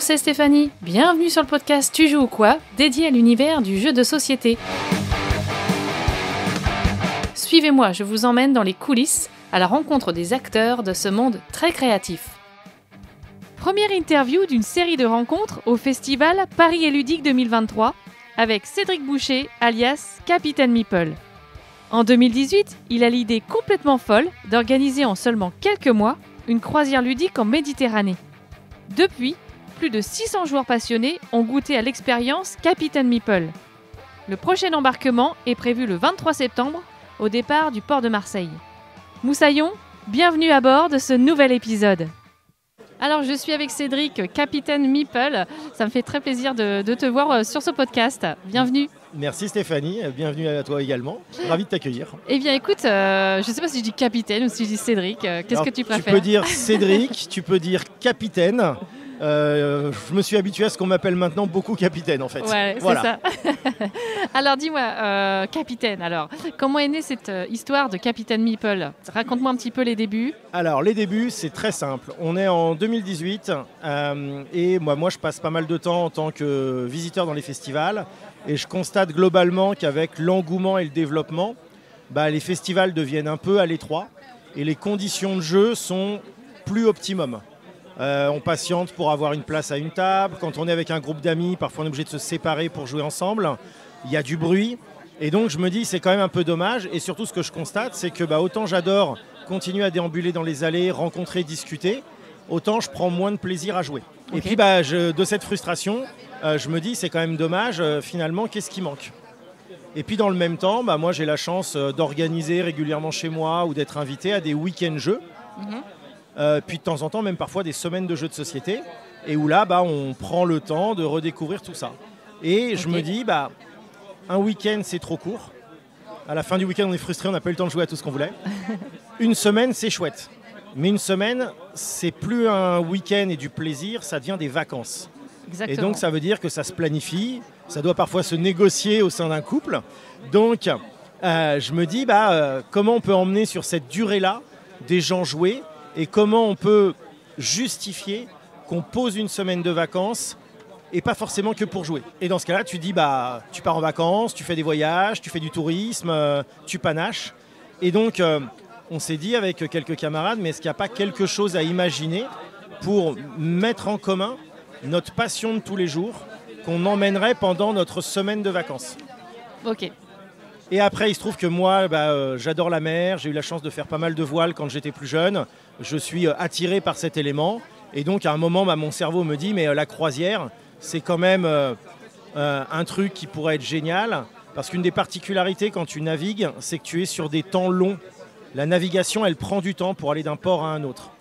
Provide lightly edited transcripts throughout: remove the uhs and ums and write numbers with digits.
c'est Stéphanie. Bienvenue sur le podcast Tu joues ou quoi, dédié à l'univers du jeu de société. Suivez-moi, je vous emmène dans les coulisses, à la rencontre des acteurs de ce monde très créatif. Première interview d'une série de rencontres au festival Paris et Ludique 2023 avec Cédric Boucher, alias Capitaine Meeple. En 2018, il a l'idée complètement folle d'organiser en seulement quelques mois une croisière ludique en Méditerranée. Depuis, plus de 600 joueurs passionnés ont goûté à l'expérience Capitaine Meeple. Le prochain embarquement est prévu le 23 septembre au départ du port de Marseille. Moussaillon, bienvenue à bord de ce nouvel épisode. Alors, je suis avec Cédric, Capitaine Meeple. Ça me fait très plaisir de te voir sur ce podcast. Bienvenue. Merci Stéphanie, bienvenue à toi également. Ravi de t'accueillir. Eh bien, écoute, je ne sais pas si je dis capitaine ou si je dis Cédric. Qu'est-ce que tu préfères ? Tu peux dire Cédric, tu peux dire capitaine. Je me suis habitué à ce qu'on m'appelle maintenant beaucoup capitaine en fait. Ouais, voilà. C'est ça. Alors dis-moi, capitaine, comment est née cette histoire de Capitaine Meeple ? Raconte-moi un petit peu les débuts. Alors les débuts, c'est très simple. On est en 2018 et moi je passe pas mal de temps en tant que visiteur dans les festivals et je constate globalement qu'avec l'engouement et le développement, les festivals deviennent un peu à l'étroit et les conditions de jeu sont plus optimum. On patiente pour avoir une place à une table. Quand on est avec un groupe d'amis, parfois on est obligé de se séparer pour jouer ensemble. Il y a du bruit. Et donc je me dis c'est quand même un peu dommage. Et surtout ce que je constate, c'est que autant j'adore continuer à déambuler dans les allées, rencontrer, discuter, autant je prends moins de plaisir à jouer. Okay. Et puis de cette frustration, je me dis c'est quand même dommage, finalement, qu'est-ce qui manque ? Et puis dans le même temps, moi j'ai la chance d'organiser régulièrement chez moi ou d'être invité à des week-ends jeux. Puis de temps en temps, même parfois des semaines de jeux de société, et où là, on prend le temps de redécouvrir tout ça. Et je me dis, un week-end, c'est trop court. À la fin du week-end, on est frustré, on n'a pas eu le temps de jouer à tout ce qu'on voulait. Une semaine, c'est chouette. Mais une semaine, c'est plus un week-end et du plaisir, ça devient des vacances. Exactement. Et donc, ça veut dire que ça se planifie, ça doit parfois se négocier au sein d'un couple. Donc, je me dis, comment on peut emmener sur cette durée-là des gens jouer ? Et comment on peut justifier qu'on pose une semaine de vacances et pas forcément que pour jouer. Et dans ce cas-là, tu dis, tu pars en vacances, tu fais des voyages, tu fais du tourisme, tu panaches. Et donc, on s'est dit avec quelques camarades, mais est-ce qu'il n'y a pas quelque chose à imaginer pour mettre en commun notre passion de tous les jours qu'on emmènerait pendant notre semaine de vacances ? Ok. Et après, il se trouve que moi, j'adore la mer. J'ai eu la chance de faire pas mal de voile quand j'étais plus jeune. Je suis attiré par cet élément. Et donc, à un moment, mon cerveau me dit, mais la croisière, c'est quand même un truc qui pourrait être génial. Parce qu'une des particularités quand tu navigues, c'est que tu es sur des temps longs. La navigation, elle prend du temps pour aller d'un port à un autre.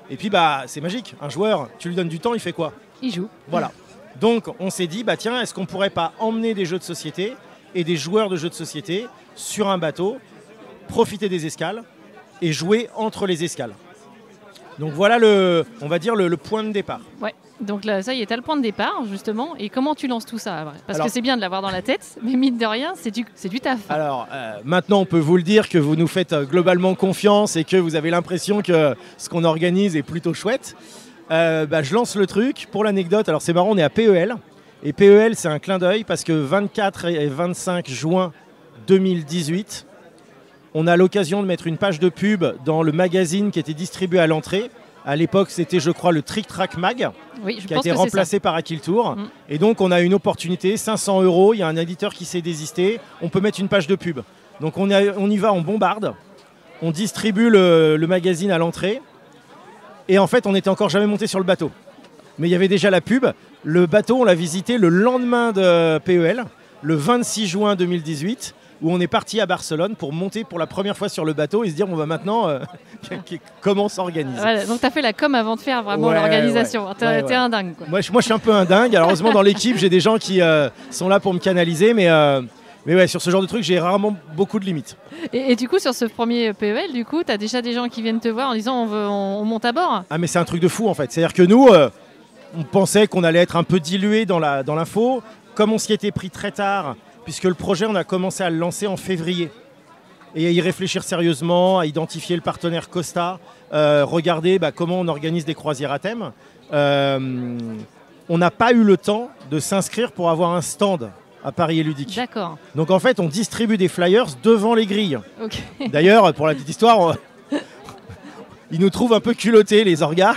Et puis, c'est magique. Un joueur, tu lui donnes du temps, il fait quoi ? Il joue. Voilà. Donc, on s'est dit, tiens, est-ce qu'on ne pourrait pas emmener des jeux de société et des joueurs de jeux de société sur un bateau, profiter des escales et jouer entre les escales. Donc voilà le point de départ. Ouais, donc là, ça y est, t'as le point de départ justement. Et comment tu lances tout ça ? Parce que c'est bien de l'avoir dans la tête, mais mine de rien, c'est du taf. Alors maintenant, on peut vous le dire que vous nous faites globalement confiance et que vous avez l'impression que ce qu'on organise est plutôt chouette. Je lance le truc. Pour l'anecdote, alors c'est marrant, on est à PEL. Et PEL, c'est un clin d'œil parce que 24 et 25 juin 2018, on a l'occasion de mettre une page de pub dans le magazine qui était distribué à l'entrée. À l'époque, c'était, je crois, le Trick Track Mag, qui a été remplacé par Akil Tour. Et donc, on a une opportunité, 500 €, il y a un éditeur qui s'est désisté, on peut mettre une page de pub. Donc, on y va, on bombarde, on distribue le magazine à l'entrée. Et en fait, on n'était encore jamais monté sur le bateau. Mais il y avait déjà la pub. Le bateau, on l'a visité le lendemain de PEL, le 26 juin 2018, où on est parti à Barcelone pour monter pour la première fois sur le bateau et se dire, maintenant, comment on s'organise. Voilà, donc tu as fait la com avant de faire vraiment l'organisation. T'es un dingue. Quoi. Moi, je suis un peu un dingue. Alors, heureusement, dans l'équipe, j'ai des gens qui sont là pour me canaliser, mais ouais, sur ce genre de truc, j'ai rarement beaucoup de limites. Et du coup, sur ce premier PEL, tu as déjà des gens qui viennent te voir en disant, on monte à bord ? Ah, mais c'est un truc de fou, en fait. C'est-à-dire que nous... on pensait qu'on allait être un peu dilué dans l'info. Comme on s'y était pris très tard, puisque le projet, on a commencé à le lancer en février. Et à y réfléchir sérieusement, à identifier le partenaire Costa, regarder comment on organise des croisières à thème. on n'a pas eu le temps de s'inscrire pour avoir un stand à Paris et Ludique. D'accord. Donc en fait, on distribue des flyers devant les grilles. Ok. D'ailleurs, pour la petite histoire, ils nous trouvent un peu culottés, les orgas.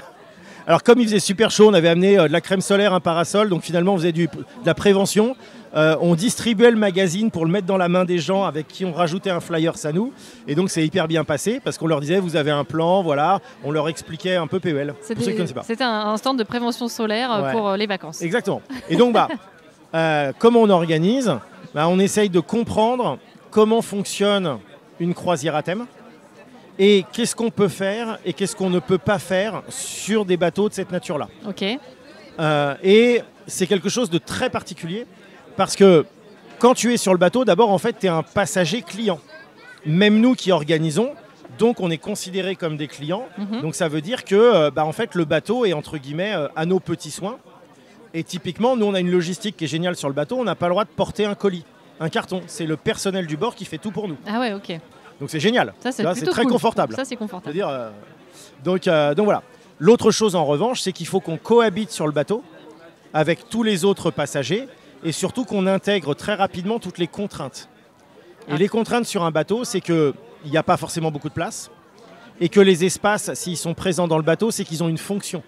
Alors comme il faisait super chaud, on avait amené de la crème solaire, un parasol, donc finalement on faisait de la prévention. On distribuait le magazine pour le mettre dans la main des gens avec qui on rajoutait un flyer à nous. Et donc c'est hyper bien passé parce qu'on leur disait vous avez un plan, voilà. On leur expliquait un peu PEL. Pour ceux qui ne connaissent pas. C'était un stand de prévention solaire pour les vacances. Exactement. Et donc comment on organise, on essaye de comprendre comment fonctionne une croisière à thème. Et qu'est-ce qu'on peut faire et qu'est-ce qu'on ne peut pas faire sur des bateaux de cette nature-là. Ok. Et c'est quelque chose de très particulier parce que quand tu es sur le bateau, d'abord, en fait, tu es un passager client. Même nous qui organisons, donc on est considérés comme des clients. Donc ça veut dire que en fait, le bateau est entre guillemets à nos petits soins. Et typiquement, nous, on a une logistique qui est géniale sur le bateau. On n'a pas le droit de porter un colis, un carton. C'est le personnel du bord qui fait tout pour nous. Ah ouais, ok. Donc c'est génial. Ça, c'est très cool. confortable. Ça, c'est confortable. C'est-à-dire, donc voilà. L'autre chose en revanche, c'est qu'il faut qu'on cohabite sur le bateau avec tous les autres passagers et surtout qu'on intègre très rapidement toutes les contraintes. Et les contraintes sur un bateau, c'est qu'il n'y a pas forcément beaucoup de place et que les espaces, s'ils sont présents dans le bateau, c'est qu'ils ont une fonction.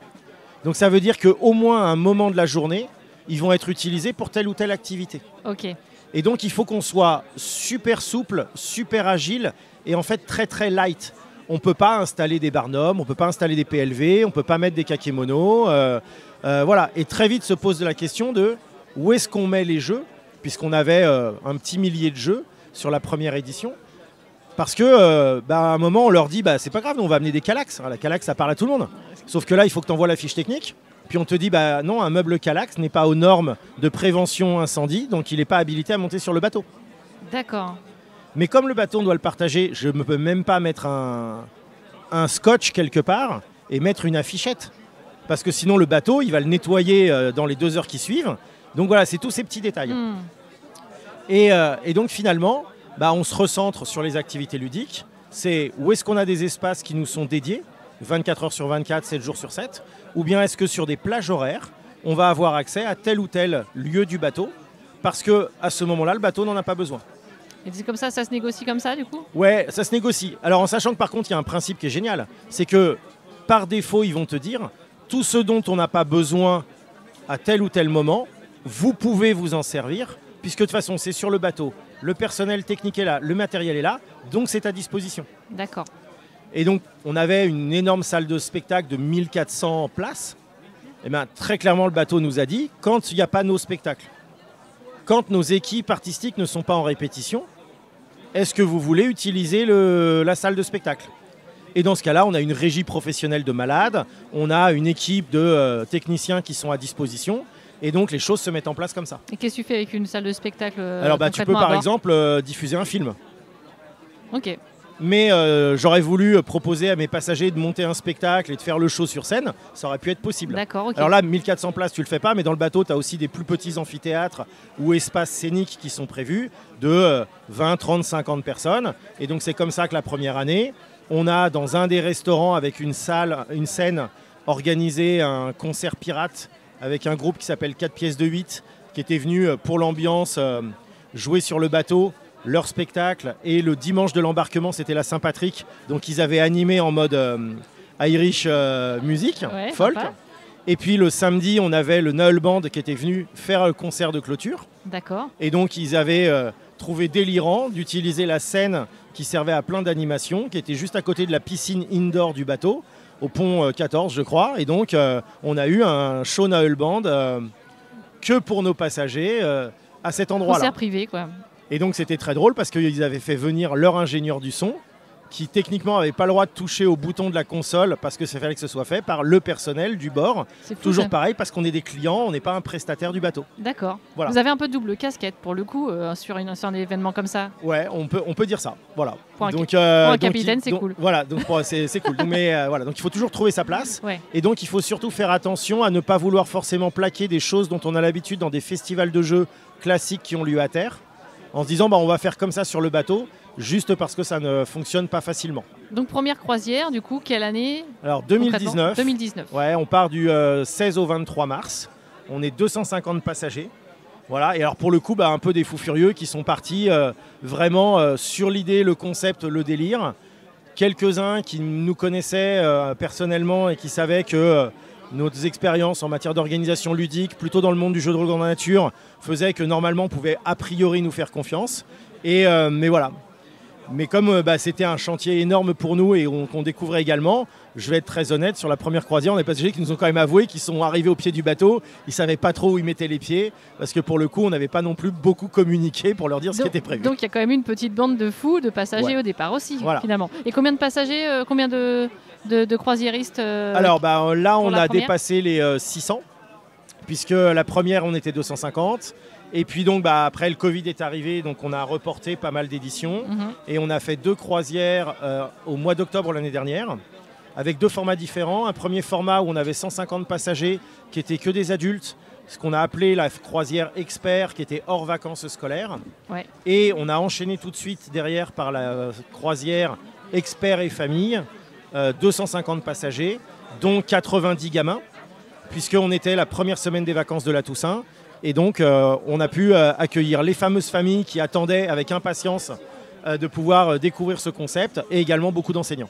Donc ça veut dire qu'au moins à un moment de la journée, ils vont être utilisés pour telle ou telle activité. Ok. Et donc, il faut qu'on soit super souple, super agile et en fait très très light. On ne peut pas installer des barnums, on ne peut pas installer des PLV, on ne peut pas mettre des kakémonos. Voilà. Et très vite se pose la question de où est-ce qu'on met les jeux, puisqu'on avait un petit millier de jeux sur la première édition. Parce que à un moment, on leur dit c'est pas grave, on va amener des Kallax. La Kallax, ça parle à tout le monde. Sauf que là, il faut que tu envoies la fiche technique. Puis on te dit, non, un meuble Kallax n'est pas aux normes de prévention incendie, donc il n'est pas habilité à monter sur le bateau. D'accord. Mais comme le bateau, on doit le partager, je ne peux même pas mettre un scotch quelque part et mettre une affichette. Parce que sinon, le bateau, il va le nettoyer dans les 2 heures qui suivent. Donc voilà, c'est tous ces petits détails. Et donc finalement, on se recentre sur les activités ludiques. C'est où est-ce qu'on a des espaces qui nous sont dédiés 24 heures sur 24, 7 jours sur 7, ou bien est-ce que sur des plages horaires, on va avoir accès à tel ou tel lieu du bateau, parce qu'à ce moment-là, le bateau n'en a pas besoin. Et c'est comme ça se négocie comme ça, du coup ? Ouais, ça se négocie. Alors en sachant que par contre, il y a un principe qui est génial, c'est que par défaut, ils vont te dire, tout ce dont on n'a pas besoin à tel ou tel moment, vous pouvez vous en servir, puisque de toute façon, c'est sur le bateau, le personnel technique est là, le matériel est là, donc c'est à disposition. D'accord. Et donc, on avait une énorme salle de spectacle de 1400 places. Et très clairement, le bateau nous a dit, quand il n'y a pas nos spectacles, quand nos équipes artistiques ne sont pas en répétition, est-ce que vous voulez utiliser la salle de spectacle ? Et dans ce cas-là, on a une régie professionnelle de malades, on a une équipe de techniciens qui sont à disposition. Et donc, les choses se mettent en place comme ça. Et qu'est-ce que tu fais avec une salle de spectacle Alors, tu peux par exemple diffuser un film. Ok. Mais j'aurais voulu proposer à mes passagers de monter un spectacle et de faire le show sur scène. Ça aurait pu être possible. D'accord, ok. Alors là, 1400 places, tu le fais pas, mais dans le bateau, tu as aussi des plus petits amphithéâtres ou espaces scéniques qui sont prévus de 20, 30, 50 personnes. Et donc, c'est comme ça que la première année, on a dans un des restaurants avec une scène organisé un concert pirate avec un groupe qui s'appelle 4 pièces de 8 qui était venu pour l'ambiance jouer sur le bateau leur spectacle. Et le dimanche de l'embarquement, c'était la Saint-Patrick. Donc ils avaient animé en mode Irish music, folk. Sympa. Et puis le samedi, on avait le Noël Band qui était venu faire le concert de clôture. D'accord. Et donc ils avaient trouvé délirant d'utiliser la scène qui servait à plein d'animations, qui était juste à côté de la piscine indoor du bateau, au pont 14 je crois. Et donc on a eu un show Noël Band que pour nos passagers à cet endroit-là. Concert privé quoi. Et donc c'était très drôle parce qu'ils avaient fait venir leur ingénieur du son qui techniquement n'avait pas le droit de toucher au bouton de la console parce que ça fallait que ce soit fait par le personnel du bord. C'est fou, Toujours ça. pareil parce qu'on est des clients, on n'est pas un prestataire du bateau. D'accord. Voilà. Vous avez un peu de double casquette pour le coup sur un événement comme ça. Ouais, on peut dire ça. Voilà. Pour un donc, capitaine, c'est cool. Voilà, donc c'est cool. Donc, mais voilà, donc il faut toujours trouver sa place. Ouais. Et donc il faut surtout faire attention à ne pas vouloir forcément plaquer des choses dont on a l'habitude dans des festivals de jeux classiques qui ont lieu à terre, en se disant on va faire comme ça sur le bateau, juste parce que ça ne fonctionne pas facilement. Donc première croisière, du coup, quelle année ? Alors 2019. 2019. Ouais, on part du 16 au 23 mars. On est 250 passagers. Voilà. Et alors pour le coup, un peu des fous furieux qui sont partis vraiment sur l'idée, le concept, le délire. Quelques-uns qui nous connaissaient personnellement et qui savaient que nos expériences en matière d'organisation ludique, plutôt dans le monde du jeu de rôle dans la nature, faisaient que normalement on pouvait a priori nous faire confiance. Mais voilà. Mais comme c'était un chantier énorme pour nous et qu'on découvrait également, je vais être très honnête, sur la première croisière, on a des passagers qui nous ont quand même avoué qu'ils sont arrivés au pied du bateau, ils ne savaient pas trop où ils mettaient les pieds, parce que pour le coup, on n'avait pas non plus beaucoup communiqué pour leur dire ce qui était prévu. Donc il y a quand même une petite bande de fous, de passagers au départ aussi, finalement. Et combien de passagers, combien de croisiéristes Alors là, on a dépassé les 600, puisque la première, on était 250. Et puis donc après le Covid est arrivé, donc on a reporté pas mal d'éditions et on a fait 2 croisières au mois d'octobre l'année dernière avec 2 formats différents. Un premier format où on avait 150 passagers qui étaient que des adultes, ce qu'on a appelé la croisière expert qui était hors vacances scolaires. Ouais. Et on a enchaîné tout de suite derrière par la croisière expert et famille, 250 passagers, dont 90 gamins, puisqu'on était la première semaine des vacances de la Toussaint. Et donc, on a pu accueillir les fameuses familles qui attendaient avec impatience de pouvoir découvrir ce concept et également beaucoup d'enseignants.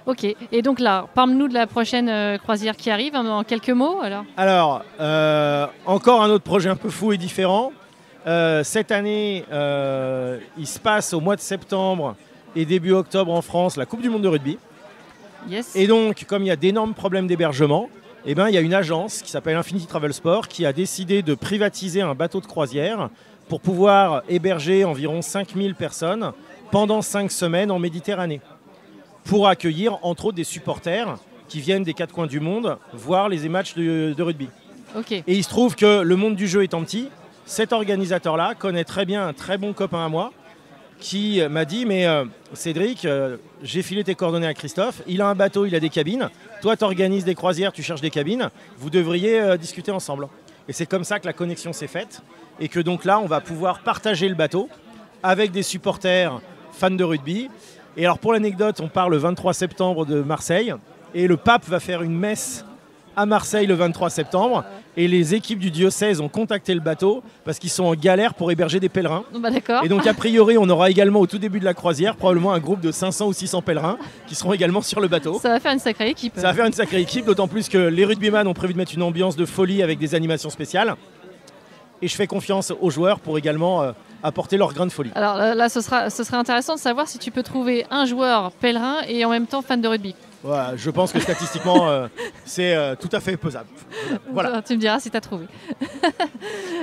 Ok, et donc là, parle-nous de la prochaine croisière qui arrive en quelques mots alors. Encore un autre projet un peu fou et différent. Cette année, il se passe au mois de septembre et début octobre en France la Coupe du Monde de rugby. Yes. Et donc, comme il y a d'énormes problèmes d'hébergement, il y a une agence qui s'appelle Infinity Travel Sport qui a décidé de privatiser un bateau de croisière pour pouvoir héberger environ 5000 personnes pendant 5 semaines en Méditerranée pour accueillir entre autres des supporters qui viennent des 4 coins du monde voir les matchs de rugby. Okay. Et il se trouve que le monde du jeu étant petit, cet organisateur-là connaît très bien un très bon copain à moi qui m'a dit mais Cédric, j'ai filé tes coordonnées à Christophe, il a un bateau, il a des cabines, toi tu organises des croisières, tu cherches des cabines, vous devriez discuter ensemble. Et c'est comme ça que la connexion s'est faite et que donc là on va pouvoir partager le bateau avec des supporters fans de rugby. Et alors pour l'anecdote, on part le 23 septembre de Marseille et le pape va faire une messe à Marseille le 23 septembre et les équipes du diocèse ont contacté le bateau parce qu'ils sont en galère pour héberger des pèlerins. D'accord. Et donc a priori on aura également au tout début de la croisière probablement un groupe de 500 ou 600 pèlerins qui seront également sur le bateau. Ça va faire une sacrée équipe. Ça va faire une sacrée équipe, d'autant plus que les rugbyman ont prévu de mettre une ambiance de folie avec des animations spéciales. Et je fais confiance aux joueurs pour également apporter leur grain de folie. Alors là, ce serait intéressant de savoir si tu peux trouver un joueur pèlerin et en même temps fan de rugby. Ouais, je pense que statistiquement, c'est tout à fait pesable. Voilà. Tu me diras si tu as trouvé.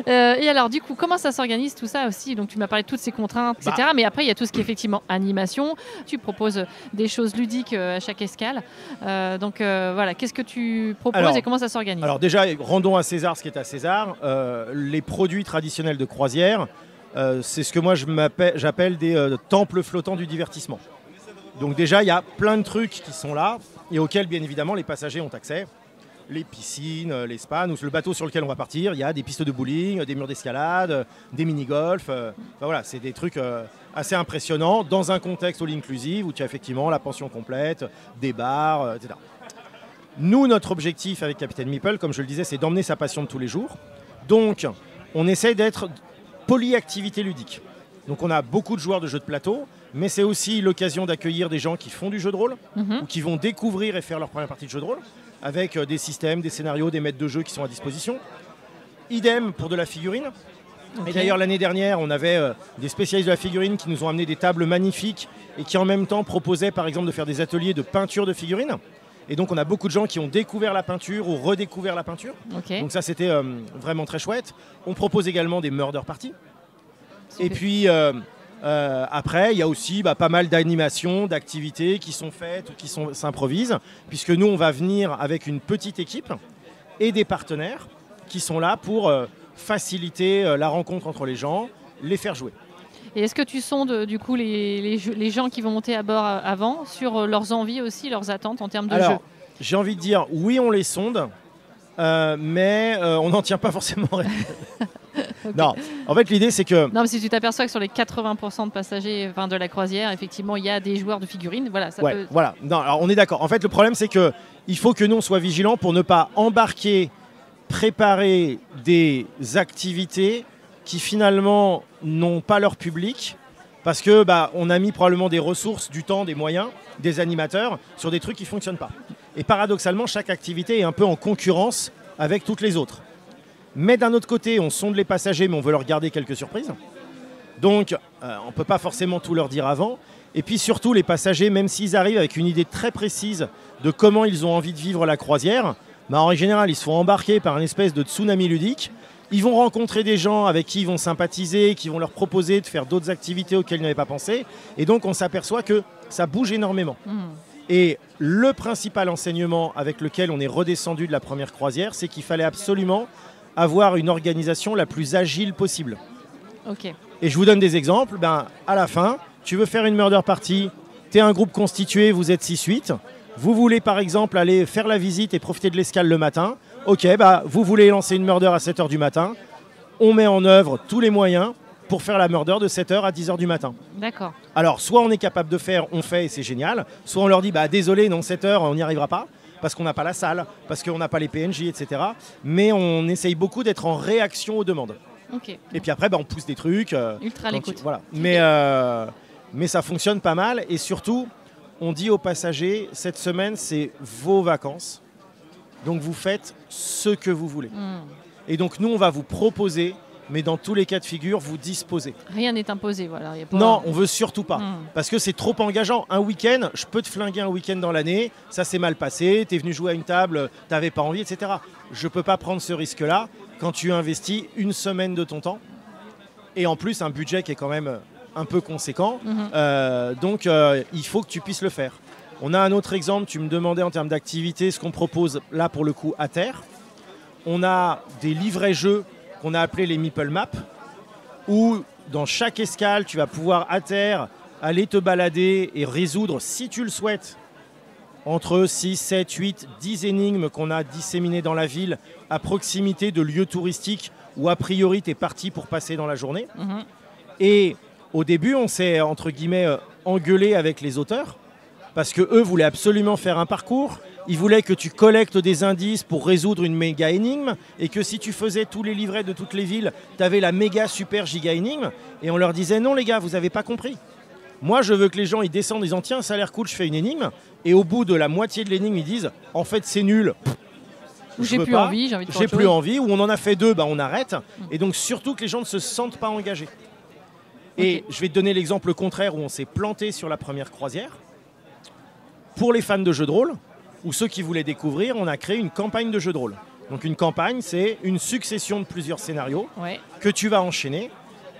Et alors, du coup, comment ça s'organise tout ça aussi? Donc, tu m'as parlé de toutes ces contraintes, etc. Mais après, il y a tout ce qui est effectivement animation. Tu proposes des choses ludiques à chaque escale. Voilà, qu'est-ce que tu proposes et comment ça s'organise? Alors déjà, rendons à César ce qui est à César. Les produits traditionnels de croisière, c'est ce que moi j'appelle des temples flottants du divertissement. Donc déjà, il y a plein de trucs qui sont là et auxquels, bien évidemment, les passagers ont accès. Les piscines, les spas, le bateau sur lequel on va partir, il y a des pistes de bowling, des murs d'escalade, des mini-golf. Voilà, c'est des trucs assez impressionnants dans un contexte all inclusive où tu as effectivement la pension complète, des bars, etc. Nous, notre objectif avec Capitaine Meeple, comme je le disais, c'est d'emmener sa passion de tous les jours. Donc, on essaie d'être polyactivité ludique. Donc on a beaucoup de joueurs de jeux de plateau, mais c'est aussi l'occasion d'accueillir des gens qui font du jeu de rôle ou qui vont découvrir et faire leur première partie de jeu de rôle avec des systèmes, des scénarios, des maîtres de jeu qui sont à disposition. Idem pour de la figurine. Okay. Et d'ailleurs l'année dernière, on avait des spécialistes de la figurine qui nous ont amené des tables magnifiques et qui en même temps proposaient par exemple de faire des ateliers de peinture de figurines. Et donc on a beaucoup de gens qui ont découvert la peinture ou redécouvert la peinture. Okay. Donc ça c'était vraiment très chouette. On propose également des murder parties. Et puis après, il y a aussi pas mal d'animations, d'activités qui sont faites ou qui s'improvisent, puisque nous, on va venir avec une petite équipe et des partenaires qui sont là pour faciliter la rencontre entre les gens, les faire jouer. Et est-ce que tu sondes du coup les gens qui vont monter à bord avant sur leurs envies aussi, leurs attentes en termes de jeu? J'ai envie de dire oui, on les sonde, mais on n'en tient pas forcément. Okay. Non, en fait l'idée c'est que... Non, mais si tu t'aperçois que sur les 80% de passagers de la croisière, effectivement il y a des joueurs de figurines, voilà, ça peut... Voilà, non, alors on est d'accord. En fait le problème c'est qu'il faut que nous on soit vigilants pour ne pas embarquer préparer des activités qui finalement n'ont pas leur public parce que on a mis probablement des ressources, du temps, des moyens, des animateurs sur des trucs qui ne fonctionnent pas. Et paradoxalement, chaque activité est un peu en concurrence avec toutes les autres. Mais d'un autre côté, on sonde les passagers, mais on veut leur garder quelques surprises. Donc, on ne peut pas forcément tout leur dire avant. Et puis surtout, les passagers, même s'ils arrivent avec une idée très précise de comment ils ont envie de vivre la croisière, en général, ils se font embarquer par une espèce de tsunami ludique. Ils vont rencontrer des gens avec qui ils vont sympathiser, qui vont leur proposer de faire d'autres activités auxquelles ils n'avaient pas pensé. Et donc, on s'aperçoit que ça bouge énormément. Et le principal enseignement avec lequel on est redescendu de la première croisière, c'est qu'il fallait absolument avoir une organisation la plus agile possible. Ok. Et je vous donne des exemples. À la fin, tu veux faire une murder party, tu es un groupe constitué, vous êtes 6-8. Vous voulez par exemple aller faire la visite et profiter de l'escale le matin. Ok, vous voulez lancer une murder à 7h du matin. On met en œuvre tous les moyens pour faire la murder de 7h à 10h du matin. D'accord. Alors, soit on est capable de faire, on fait et c'est génial. Soit on leur dit, désolé, non, 7h, on n'y arrivera pas. Parce qu'on n'a pas la salle, parce qu'on n'a pas les PNJ, etc. Mais on essaye beaucoup d'être en réaction aux demandes. Okay. Et puis après, on pousse des trucs. Ultra l'écoute. Voilà. Mais ça fonctionne pas mal. Et surtout, on dit aux passagers, cette semaine, c'est vos vacances. Donc vous faites ce que vous voulez. Et donc nous, on va vous proposer, mais dans tous les cas de figure, vous disposez. Rien n'est imposé, voilà. Y a pas... Non, on veut surtout pas. Parce que c'est trop engageant. Un week-end, je peux te flinguer un week-end dans l'année, ça s'est mal passé, t'es venu jouer à une table, t'avais pas envie, etc. Je peux pas prendre ce risque-là quand tu investis une semaine de ton temps. Et en plus, un budget qui est quand même un peu conséquent. Donc, il faut que tu puisses le faire. On a un autre exemple, tu me demandais en termes d'activité ce qu'on propose là pour le coup à terre. On a des livrets jeux qu'on a appelés les Meeple Maps, où dans chaque escale, tu vas pouvoir à terre aller te balader et résoudre, si tu le souhaites, entre 6, 7, 8, 10 énigmes qu'on a disséminées dans la ville à proximité de lieux touristiques où a priori tu es parti pour passer dans la journée. Et au début, on s'est entre guillemets engueulé avec les auteurs parce qu'eux voulaient absolument faire un parcours. Ils voulaient que tu collectes des indices pour résoudre une méga énigme et que si tu faisais tous les livrets de toutes les villes, tu avais la méga super giga énigme. Et on leur disait non les gars, vous n'avez pas compris. Moi, je veux que les gens ils descendent en disant tiens, ça a l'air cool, je fais une énigme. Et au bout de la moitié de l'énigme, ils disent en fait c'est nul. J'ai plus envie, j'ai envie de faire autre chose. J'ai plus envie, ou on en a fait deux, on arrête. Et donc surtout que les gens ne se sentent pas engagés. Et je vais te donner l'exemple contraire où on s'est planté sur la première croisière. Pour les fans de jeux de rôle, ou ceux qui voulaient découvrir, on a créé une campagne de jeux de rôle. Donc une campagne, c'est une succession de plusieurs scénarios que tu vas enchaîner.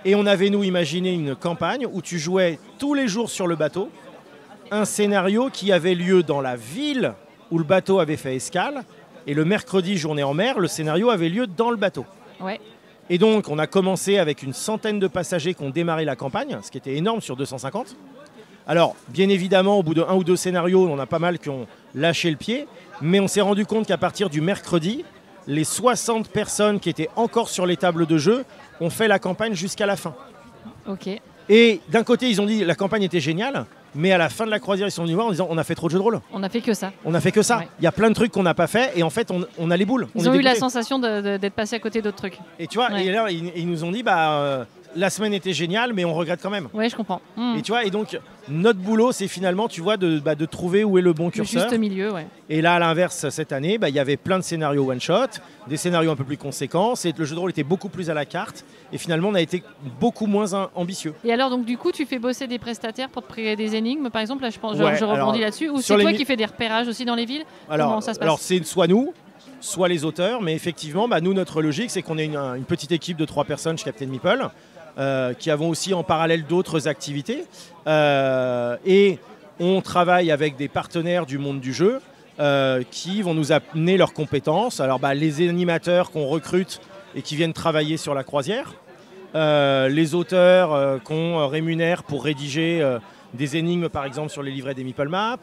Et on avait, nous, imaginé une campagne où tu jouais tous les jours sur le bateau un scénario qui avait lieu dans la ville où le bateau avait fait escale. Et le mercredi, journée en mer, le scénario avait lieu dans le bateau. Et donc, on a commencé avec une centaine de passagers qui ont démarré la campagne, ce qui était énorme sur 250. Alors, bien évidemment, au bout de 1 ou 2 scénarios, on a pas mal qui ont lâché le pied. Mais on s'est rendu compte qu'à partir du mercredi, les 60 personnes qui étaient encore sur les tables de jeu ont fait la campagne jusqu'à la fin. Et d'un côté, ils ont dit la campagne était géniale. Mais à la fin de la croisière, ils sont venus voir en disant on a fait trop de jeux de rôle. On a fait que ça. On a fait que ça. Il y a plein de trucs qu'on n'a pas fait et en fait on a les boules. Ils ont eu la sensation d'être passé à côté d'autres trucs. Et tu vois, et là ils nous ont dit la semaine était géniale mais on regrette quand même. Ouais, je comprends. Et tu vois, et donc notre boulot c'est finalement tu vois de trouver où est le bon curseur. Le juste milieu, Et là à l'inverse cette année, il y avait plein de scénarios one shot, des scénarios un peu plus conséquents. Le jeu de rôle était beaucoup plus à la carte et finalement on a été beaucoup moins ambitieux. Et alors donc du coup tu fais bosser des prestataires pour te créer des énigmes par exemple là je pense je rebondis là-dessus ou c'est toi qui fais des repérages aussi dans les villes. Comment ça se passe? Alors c'est soit nous, soit les auteurs, mais effectivement nous notre logique c'est qu'on est une petite équipe de 3 personnes chez Captain Meeple. Qui avons aussi en parallèle d'autres activités. Et on travaille avec des partenaires du monde du jeu qui vont nous amener leurs compétences. Alors les animateurs qu'on recrute et qui viennent travailler sur la croisière, les auteurs qu'on rémunère pour rédiger des énigmes par exemple sur les livrets des Meeple Maps,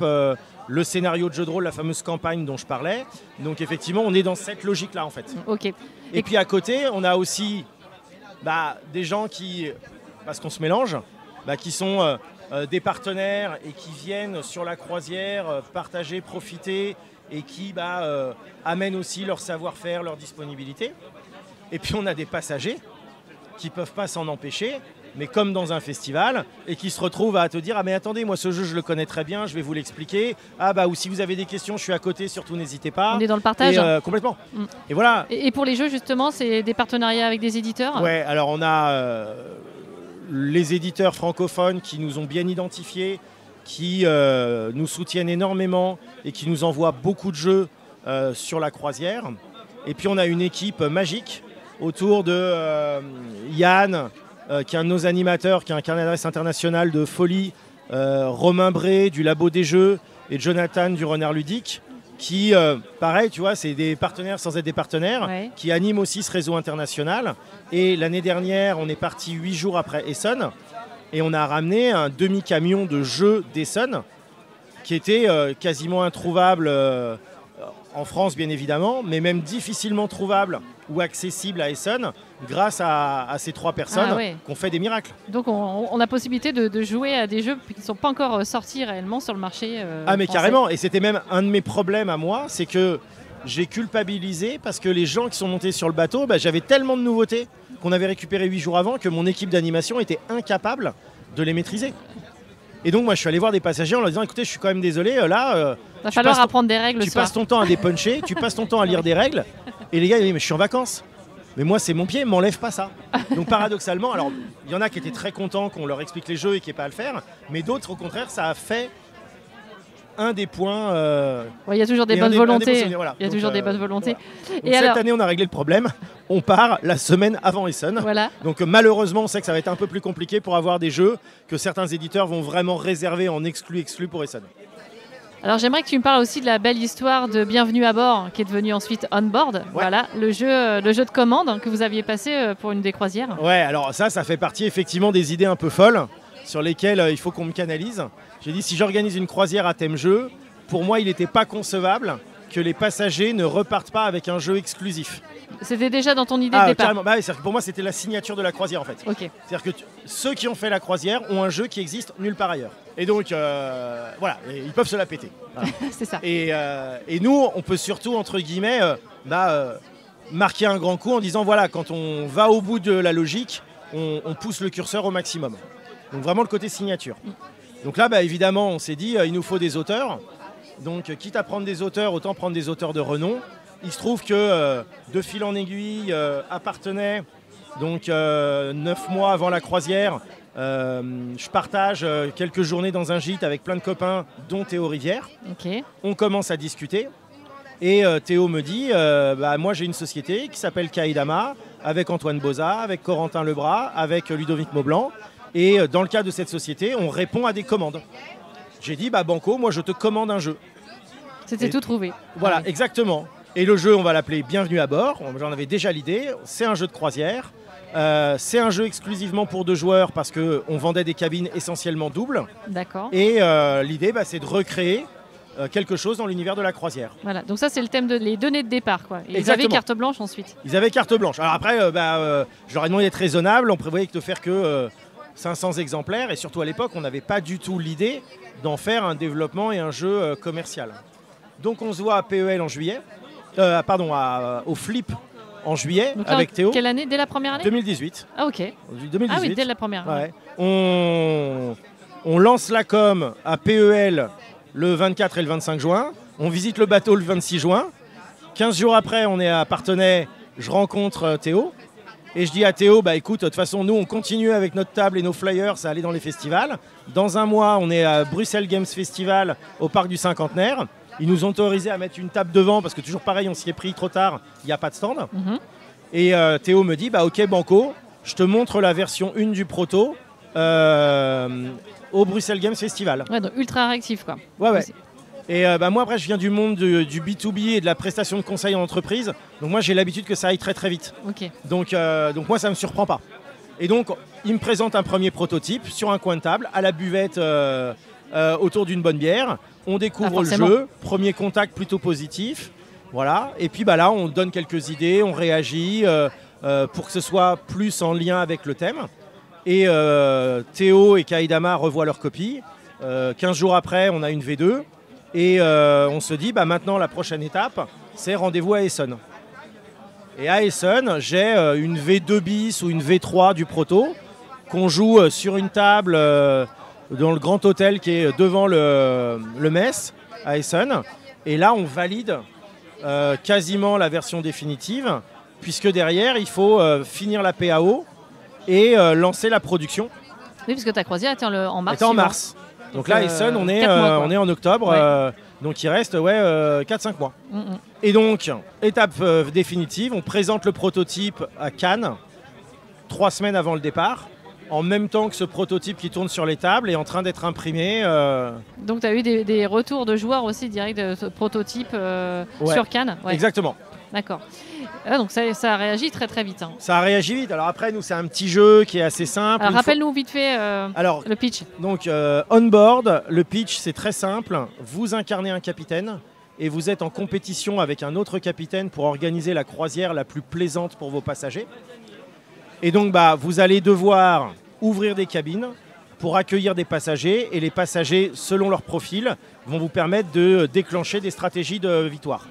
le scénario de jeu de rôle, la fameuse campagne dont je parlais. Donc effectivement on est dans cette logique-là en fait. Et puis à côté on a aussi des gens qui, parce qu'on se mélange, qui sont des partenaires et qui viennent sur la croisière partager, profiter et qui amènent aussi leur savoir-faire, leur disponibilité. Et puis on a des passagers qui ne peuvent pas s'en empêcher, mais comme dans un festival, et qui se retrouvent à te dire « Ah mais attendez, moi ce jeu je le connais très bien, je vais vous l'expliquer. Ah bah ou si vous avez des questions, je suis à côté, surtout n'hésitez pas. » On est dans le partage. Complètement. Et voilà. Et pour les jeux justement, c'est des partenariats avec des éditeurs? Ouais, alors on a les éditeurs francophones qui nous ont bien identifiés, qui nous soutiennent énormément et qui nous envoient beaucoup de jeux sur la croisière. Et puis on a une équipe magique autour de Yann, qui est un de nos animateurs, qui est un carnet d'adresse international de folie, Romain Bré du Labo des Jeux et Jonathan du Renard Ludique, qui, pareil, tu vois, c'est des partenaires sans être des partenaires, qui animent aussi ce réseau international. Et l'année dernière, on est parti 8 jours après Essonne, et on a ramené un demi-camion de jeux d'Essonne, qui était quasiment introuvable en France, bien évidemment, mais même difficilement trouvable ou accessible à Essonne, grâce à ces 3 personnes qui ont fait des miracles. Donc on a possibilité de jouer à des jeux qui ne sont pas encore sortis réellement sur le marché mais français. Carrément, et c'était même un de mes problèmes à moi, c'est que j'ai culpabilisé parce que les gens qui sont montés sur le bateau, j'avais tellement de nouveautés qu'on avait récupéré 8 jours avant que mon équipe d'animation était incapable de les maîtriser. Et donc moi je suis allé voir des passagers en leur disant écoutez, je suis quand même désolé, là va falloir apprendre des règles. Tu passes ton temps à dépuncher, tu passes ton temps à lire des règles, et les gars ils disent mais je suis en vacances. Mais moi c'est mon pied, m'enlève pas ça. Donc paradoxalement, alors il y en a qui étaient très contents qu'on leur explique les jeux et qui n'aient pas à le faire, mais d'autres au contraire ça a fait un des points. Il y a toujours des bonnes volontés. Il y a toujours des bonnes volontés. Et cette année, on a réglé le problème. On part la semaine avant Essonne. Voilà. Donc malheureusement, on sait que ça va être un peu plus compliqué pour avoir des jeux que certains éditeurs vont vraiment réserver en exclu pour Essonne. Alors j'aimerais que tu me parles aussi de la belle histoire de Bienvenue à bord, qui est devenue ensuite On Board. Voilà, le jeu de commande que vous aviez passé pour une des croisières. Ouais, alors ça fait partie effectivement des idées un peu folles sur lesquelles il faut qu'on me canalise. J'ai dit, si j'organise une croisière à thème jeu, pour moi, il n'était pas concevable que les passagers ne repartent pas avec un jeu exclusif. C'était déjà dans ton idée de départ. C'est-à-dire que pour moi, c'était la signature de la croisière, en fait. Okay. C'est-à-dire que ceux qui ont fait la croisière ont un jeu qui existe nulle part ailleurs. Et donc, voilà, ils peuvent se la péter. Voilà. C'est ça. Et nous, on peut surtout, entre guillemets, marquer un grand coup en disant, voilà, quand on va au bout de la logique, on pousse le curseur au maximum. Donc vraiment le côté signature. Donc là, évidemment, on s'est dit, il nous faut des auteurs. Donc, quitte à prendre des auteurs, autant prendre des auteurs de renom. Il se trouve que, de fil en aiguille, appartenait, donc 9 mois avant la croisière, je partage quelques journées dans un gîte avec plein de copains, dont Théo Rivière. Okay. On commence à discuter. Et Théo me dit, moi j'ai une société qui s'appelle Kaidama, avec Antoine Boza, avec Corentin Lebras, avec Ludovic Maublanc. Et dans le cadre de cette société, on répond à des commandes. J'ai dit, Banco, moi je te commande un jeu. C'était tout trouvé. Voilà, exactement. Et le jeu, on va l'appeler Bienvenue à bord. J'en avais déjà l'idée. C'est un jeu de croisière. C'est un jeu exclusivement pour 2 joueurs parce qu'on vendait des cabines essentiellement doubles. D'accord. Et l'idée, c'est de recréer quelque chose dans l'univers de la croisière. Voilà, donc ça c'est le thème les données de départ, quoi. Et ils avaient carte blanche ensuite. Ils avaient carte blanche. Alors après, je leur ai demandé d'être raisonnable. On prévoyait de faire que 500 exemplaires. Et surtout à l'époque, on n'avait pas du tout l'idée d'en faire un développement et un jeu commercial. Donc on se voit à PEL en juillet. Au Flip en juillet. Donc là, avec Théo. Quelle année? Dès la première année? 2018. Ah ok. 2018. Ah oui, dès la première. Ouais. On lance la com à PEL le 24 et le 25 juin. On visite le bateau le 26 juin. 15 jours après, on est à Parthenay. Je rencontre Théo. Et je dis à Théo, écoute, de toute façon, nous, on continue avec notre table et nos flyers à aller dans les festivals. Dans un mois, on est à Bruxelles Games Festival au Parc du Cinquantenaire. Ils nous ont autorisé à mettre une table devant parce que toujours pareil, on s'y est pris trop tard, il n'y a pas de stand. Et Théo me dit, ok Banco, je te montre la version 1 du proto au Bruxelles Games Festival. Ouais, donc ultra réactif quoi. Ouais. Et moi après je viens du monde du B2B et de la prestation de conseil en entreprise. Donc moi j'ai l'habitude que ça aille très très vite. Okay. Donc moi ça ne me surprend pas. Et donc il me présente un premier prototype sur un coin de table à la buvette autour d'une bonne bière. On découvre le jeu, premier contact plutôt positif. Voilà. Et puis là on donne quelques idées, on réagit pour que ce soit plus en lien avec le thème. Et Théo et Kaidama revoient leur copie. 15 jours après on a une V2. Et on se dit, maintenant, la prochaine étape, c'est rendez-vous à Essonne. Et à Essonne, j'ai une V2 bis ou une V3 du proto qu'on joue sur une table dans le grand hôtel qui est devant le Metz à Essonne. Et là, on valide quasiment la version définitive, puisque derrière, il faut finir la PAO et lancer la production. Oui, parce que ta croisière était en mars. Était en mars. Donc là, Essonne, on est en octobre. Ouais. Donc il reste 4-5 mois. Et donc, étape définitive, on présente le prototype à Cannes 3 semaines avant le départ, en même temps que ce prototype qui tourne sur les tables est en train d'être imprimé. Donc tu as eu des retours de joueurs aussi directs de ce prototype sur Cannes. Ouais. Exactement. D'accord. Donc ça a réagi très très vite. Hein. Ça a réagi vite. Alors après, nous, c'est un petit jeu qui est assez simple. Alors rappelle-nous vite fait le pitch. Donc on board, le pitch, c'est très simple. Vous incarnez un capitaine et vous êtes en compétition avec un autre capitaine pour organiser la croisière la plus plaisante pour vos passagers. Et donc, vous allez devoir ouvrir des cabines pour accueillir des passagers. Et les passagers, selon leur profil, vont vous permettre de déclencher des stratégies de victoire.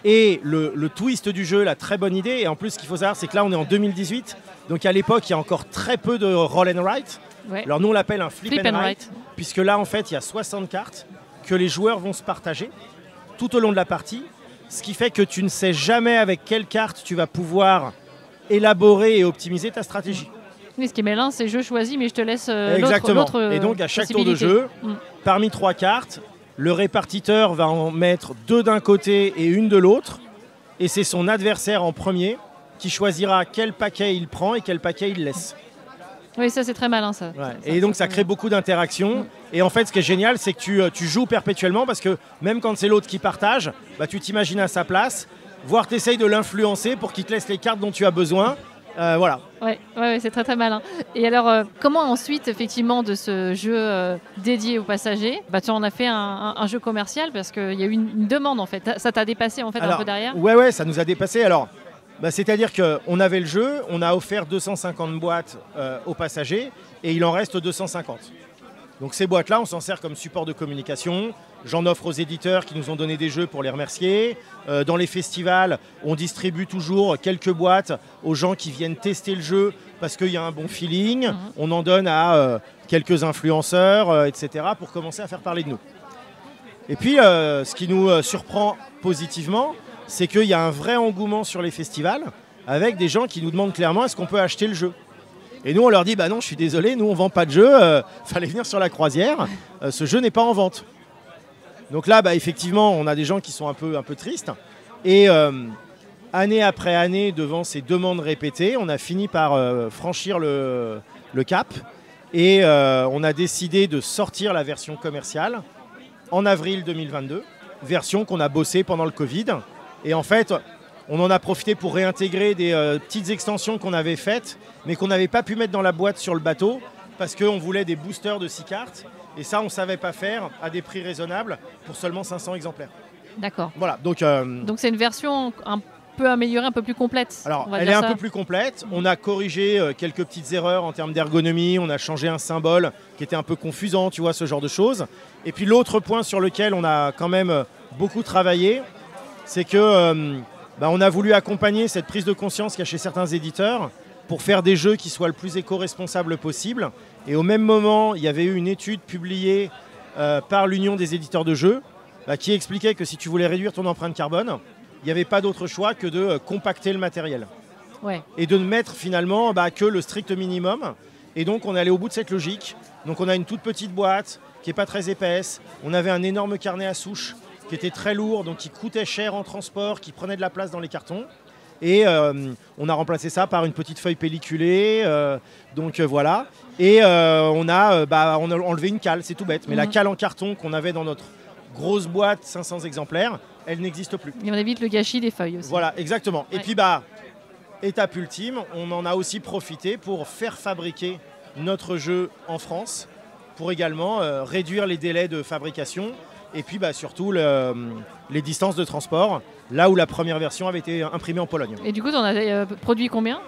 Et le twist du jeu, la très bonne idée, et en plus, ce qu'il faut savoir, c'est que là, on est en 2018. Donc, à l'époque, il y a encore très peu de roll and write. Ouais. Alors, nous, on l'appelle un flip and write. Puisque là, en fait, il y a 60 cartes que les joueurs vont se partager tout au long de la partie. Ce qui fait que tu ne sais jamais avec quelle carte tu vas pouvoir élaborer et optimiser ta stratégie. Oui, ce qui est malin, c'est je choisis, mais je te laisse l'autre. Et donc, à chaque tour de jeu, parmi 3 cartes, le répartiteur va en mettre 2 d'un côté et une de l'autre. Et c'est son adversaire en premier qui choisira quel paquet il prend et quel paquet il laisse. Oui, ça, c'est très malin, ça. Ouais. Et donc, ça crée beaucoup d'interactions. Et en fait, ce qui est génial, c'est que tu joues perpétuellement parce que même quand c'est l'autre qui partage, tu t'imagines à sa place, voire tu essayes de l'influencer pour qu'il te laisse les cartes dont tu as besoin. Voilà. Ouais, c'est très très malin. Et alors, comment ensuite, effectivement, de ce jeu dédié aux passagers, tu en as fait un jeu commercial parce qu'il y a eu une demande, en fait. Ça t'a dépassé, en fait, un peu derrière ? Ouais, ça nous a dépassé. Alors, c'est-à-dire qu'on avait le jeu, on a offert 250 boîtes aux passagers et il en reste 250. Donc ces boîtes-là, on s'en sert comme support de communication. J'en offre aux éditeurs qui nous ont donné des jeux pour les remercier. Dans les festivals, on distribue toujours quelques boîtes aux gens qui viennent tester le jeu parce qu'il y a un bon feeling. On en donne à quelques influenceurs, etc. pour commencer à faire parler de nous. Et puis, ce qui nous surprend positivement, c'est qu'il y a un vrai engouement sur les festivals avec des gens qui nous demandent clairement est-ce qu'on peut acheter le jeu ? Et nous, on leur dit, non, je suis désolé, nous, on ne vend pas de jeu, fallait venir sur la croisière, ce jeu n'est pas en vente. Donc là, effectivement, on a des gens qui sont un peu tristes. Et année après année, devant ces demandes répétées, on a fini par franchir le cap. Et on a décidé de sortir la version commerciale en avril 2022, version qu'on a bossée pendant le Covid. Et en fait, on en a profité pour réintégrer des petites extensions qu'on avait faites, mais qu'on n'avait pas pu mettre dans la boîte sur le bateau, parce qu'on voulait des boosters de 6 cartes. Et ça, on ne savait pas faire à des prix raisonnables pour seulement 500 exemplaires. D'accord. Voilà, donc c'est une version un peu améliorée, un peu plus complète. Alors, elle est un peu plus complète. On a corrigé quelques petites erreurs en termes d'ergonomie. On a changé un symbole qui était un peu confusant, tu vois, ce genre de choses. Et puis l'autre point sur lequel on a quand même beaucoup travaillé, c'est que on a voulu accompagner cette prise de conscience qu'il y a chez certains éditeurs pour faire des jeux qui soient le plus éco-responsables possible. Et au même moment, il y avait eu une étude publiée par l'Union des éditeurs de jeux qui expliquait que si tu voulais réduire ton empreinte carbone, il n'y avait pas d'autre choix que de compacter le matériel. Ouais. Et de ne mettre finalement que le strict minimum. Et donc on est allé au bout de cette logique. Donc on a une toute petite boîte qui n'est pas très épaisse. On avait un énorme carnet à souche qui était très lourd, donc qui coûtait cher en transport, qui prenait de la place dans les cartons. Et on a remplacé ça par une petite feuille pelliculée. Voilà. Et on a enlevé une cale, c'est tout bête. Mais la cale en carton qu'on avait dans notre grosse boîte, 500 exemplaires, elle n'existe plus. Et on évite le gâchis des feuilles aussi. Voilà, exactement. Ouais. Et puis, étape ultime, on en a aussi profité pour faire fabriquer notre jeu en France, pour également réduire les délais de fabrication et puis surtout les distances de transport, là où la première version avait été imprimée en Pologne. Et du coup, tu en as produit combien ?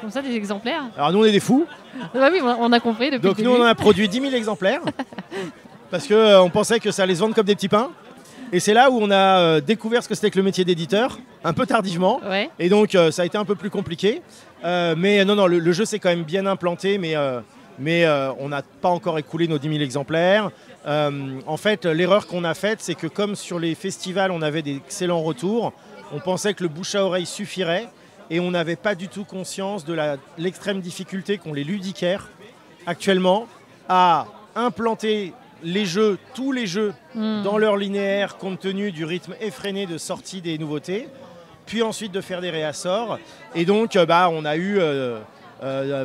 Comme ça, des exemplaires ? Alors nous, on est des fous. Oui, on a compris depuis Donc nous, on en a produit 10 000 exemplaires. parce qu'on pensait que ça allait se vendre comme des petits pains. Et c'est là où on a découvert ce que c'était que le métier d'éditeur, un peu tardivement. Ouais. Et donc ça a été un peu plus compliqué. Mais non, le jeu s'est quand même bien implanté, mais on n'a pas encore écoulé nos 10 000 exemplaires. En fait, l'erreur qu'on a faite, c'est que comme sur les festivals, on avait d'excellents retours, on pensait que le bouche à oreille suffirait et on n'avait pas du tout conscience de l'extrême difficulté qu'ont les ludicaires actuellement à implanter tous les jeux dans leur linéaire compte tenu du rythme effréné de sortie des nouveautés, puis ensuite de faire des réassorts. Et donc on a eu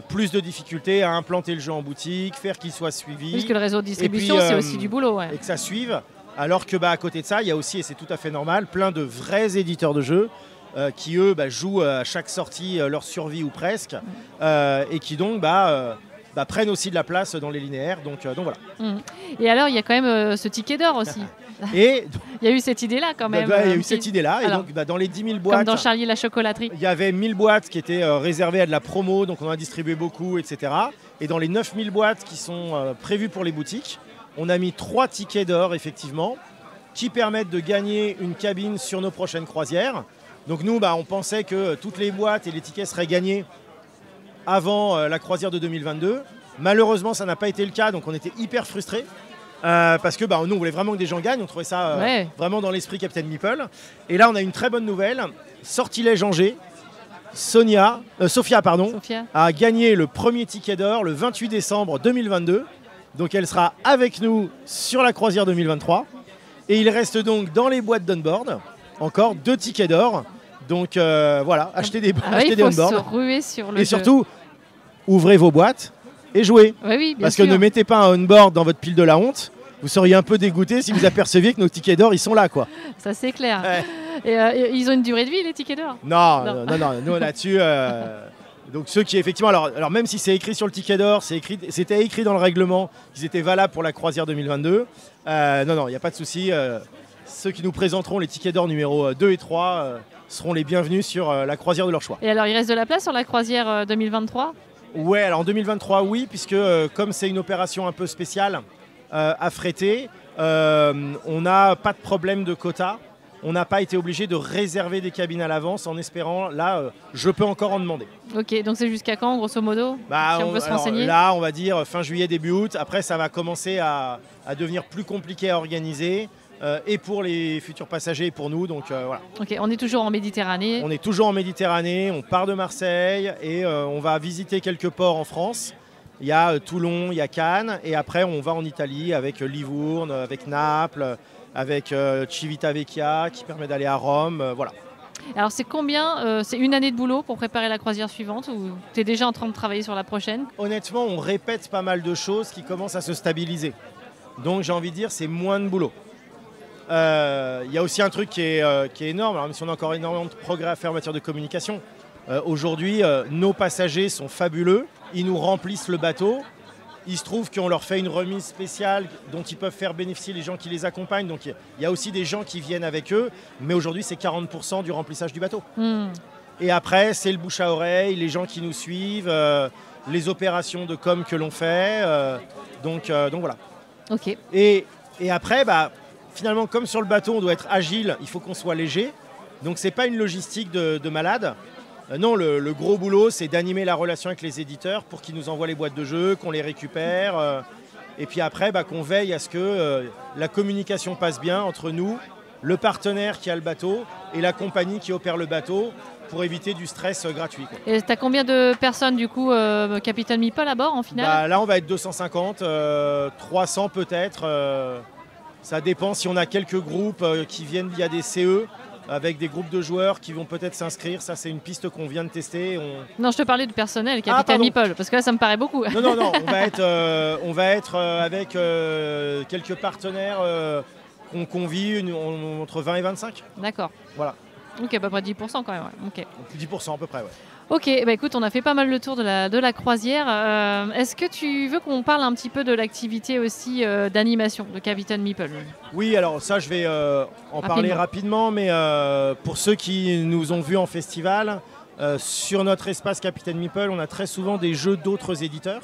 plus de difficultés à implanter le jeu en boutique, faire qu'il soit suivi. Parce que le réseau de distribution, c'est aussi du boulot. Ouais. Et que ça suive. Alors que à côté de ça, il y a aussi, et c'est tout à fait normal, plein de vrais éditeurs de jeux qui, eux, jouent à chaque sortie leur survie ou presque, et qui donc prennent aussi de la place dans les linéaires. Donc voilà. Et alors, il y a quand même ce ticket d'or aussi. Et il y a eu cette idée-là quand même. Il y a eu cette idée-là. Alors, et donc, dans les 10 000 boîtes... Comme dans Charlie et la chocolaterie. Il y avait 1000 boîtes qui étaient réservées à de la promo, donc on en a distribué beaucoup, etc. Et dans les 9000 boîtes qui sont prévues pour les boutiques, on a mis 3 tickets d'or, effectivement, qui permettent de gagner une cabine sur nos prochaines croisières. Donc nous, on pensait que toutes les boîtes et les tickets seraient gagnés avant la croisière de 2022. Malheureusement, ça n'a pas été le cas, donc on était hyper frustrés. Parce que nous, on voulait vraiment que des gens gagnent. On trouvait ça vraiment dans l'esprit Captain Meeple. Et là, on a une très bonne nouvelle. Sortilège Angers, Sophia, a gagné le premier ticket d'or le 28 décembre 2022. Donc elle sera avec nous sur la croisière 2023. Et il reste donc dans les boîtes d'onboard encore 2 tickets d'or. Donc voilà, achetez des onboard. Il faut se ruer sur le jeu. Et surtout, ouvrez vos boîtes et jouez. Oui, bien Parce sûr. que ne mettez pas un onboard dans votre pile de la honte. Vous seriez un peu dégoûté si vous aperceviez que nos tickets d'or, ils sont là, quoi. Ça, c'est clair. Ouais. Et ils ont une durée de vie, les tickets d'or? Non. Nous, là-dessus... Donc ceux qui, effectivement... Alors même si c'est écrit sur le ticket d'or, c'était écrit dans le règlement qu'ils étaient valables pour la croisière 2022. Non, il n'y a pas de souci. Ceux qui nous présenteront les tickets d'or numéro 2 et 3 seront les bienvenus sur la croisière de leur choix. Et alors, il reste de la place sur la croisière 2023? Ouais, alors en 2023, oui, puisque comme c'est une opération un peu spéciale à fréter, on n'a pas de problème de quota. On n'a pas été obligé de réserver des cabines à l'avance en espérant, là, je peux encore en demander. Ok, donc c'est jusqu'à quand, grosso modo, si on peut se renseigner? Là, on va dire fin juillet, début août. Après, ça va commencer à devenir plus compliqué à organiser, et pour les futurs passagers et pour nous. Donc voilà. Ok, on est toujours en Méditerranée. On est toujours en Méditerranée, on part de Marseille et on va visiter quelques ports en France. Il y a Toulon, il y a Cannes, et après on va en Italie avec Livourne, avec Naples, avec Civitavecchia qui permet d'aller à Rome, voilà. Alors c'est combien c'est une année de boulot pour préparer la croisière suivante, ou tu es déjà en train de travailler sur la prochaine? Honnêtement, on répète pas mal de choses qui commencent à se stabiliser. Donc j'ai envie de dire, c'est moins de boulot. Il y a aussi un truc qui est énorme, alors même si on a encore énormément de progrès à faire en matière de communication. Aujourd'hui, nos passagers sont fabuleux, ils nous remplissent le bateau. Il se trouve qu'on leur fait une remise spéciale dont ils peuvent faire bénéficier les gens qui les accompagnent. Donc il y a aussi des gens qui viennent avec eux, mais aujourd'hui c'est 40% du remplissage du bateau. Et après, c'est le bouche à oreille, les gens qui nous suivent, les opérations de com que l'on fait. Donc voilà. Ok. Et après, finalement, comme sur le bateau, on doit être agile, il faut qu'on soit léger. Donc c'est pas une logistique de malade. Non, le gros boulot, c'est d'animer la relation avec les éditeurs pour qu'ils nous envoient les boîtes de jeux, qu'on les récupère. Et puis après, qu'on veille à ce que la communication passe bien entre nous, le partenaire qui a le bateau et la compagnie qui opère le bateau pour éviter du stress gratuit, quoi. Et tu as combien de personnes, du coup, Capitaine Meeple à bord, en finale? Là, on va être 250, 300 peut-être. Ça dépend si on a quelques groupes qui viennent via des CE, avec des groupes de joueurs qui vont peut-être s'inscrire. Ça, c'est une piste qu'on vient de tester. Non, je te parlais du personnel, Capitaine Meeple, parce que là, ça me paraît beaucoup. Non, on va être avec quelques partenaires qu'on convie entre 20 et 25. D'accord. Voilà. Ok, à peu près 10% quand même. Ouais. Okay. 10% à peu près, ouais. Ok, écoute, on a fait pas mal le tour de la croisière. Est-ce que tu veux qu'on parle un petit peu de l'activité aussi d'animation de Capitaine Meeple? Oui, alors ça, je vais en parler rapidement, mais pour ceux qui nous ont vus en festival, sur notre espace Capitaine Meeple, on a très souvent des jeux d'autres éditeurs.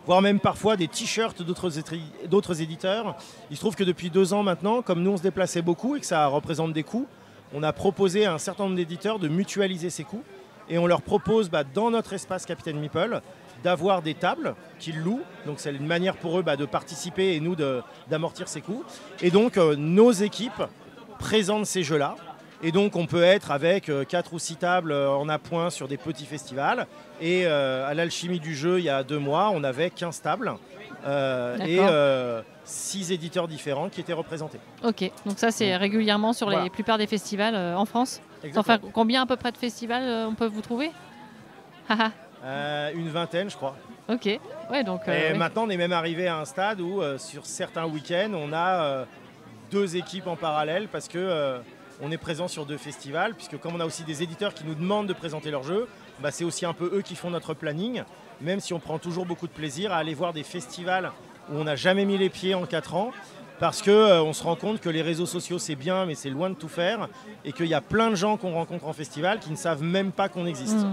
voire même parfois des t-shirts d'autres éditeurs. Il se trouve que depuis 2 ans maintenant, comme nous on se déplaçait beaucoup et que ça représente des coûts, on a proposé à un certain nombre d'éditeurs de mutualiser ces coûts et on leur propose dans notre espace Capitaine Meeple d'avoir des tables qu'ils louent. Donc c'est une manière pour eux de participer et nous d'amortir ces coûts. Et donc nos équipes présentent ces jeux-là. Et donc on peut être avec 4 ou 6 tables en appoint sur des petits festivals. Et à l'Alchimie du jeu, il y a 2 mois, on avait 15 tables et 6 éditeurs différents qui étaient représentés. Ok, donc ça c'est régulièrement sur la plupart des festivals en France. Enfin, combien à peu près de festivals on peut vous trouver? Une vingtaine, je crois. Ok, ouais, donc... et maintenant, on est même arrivé à un stade où, sur certains week-ends, on a 2 équipes en parallèle parce que on est présent sur 2 festivals, puisque comme on a aussi des éditeurs qui nous demandent de présenter leurs jeux, c'est aussi un peu eux qui font notre planning, même si on prend toujours beaucoup de plaisir à aller voir des festivals où on n'a jamais mis les pieds en 4 ans, parce qu'on se rend compte que les réseaux sociaux c'est bien, mais c'est loin de tout faire, et qu'il y a plein de gens qu'on rencontre en festival qui ne savent même pas qu'on existe.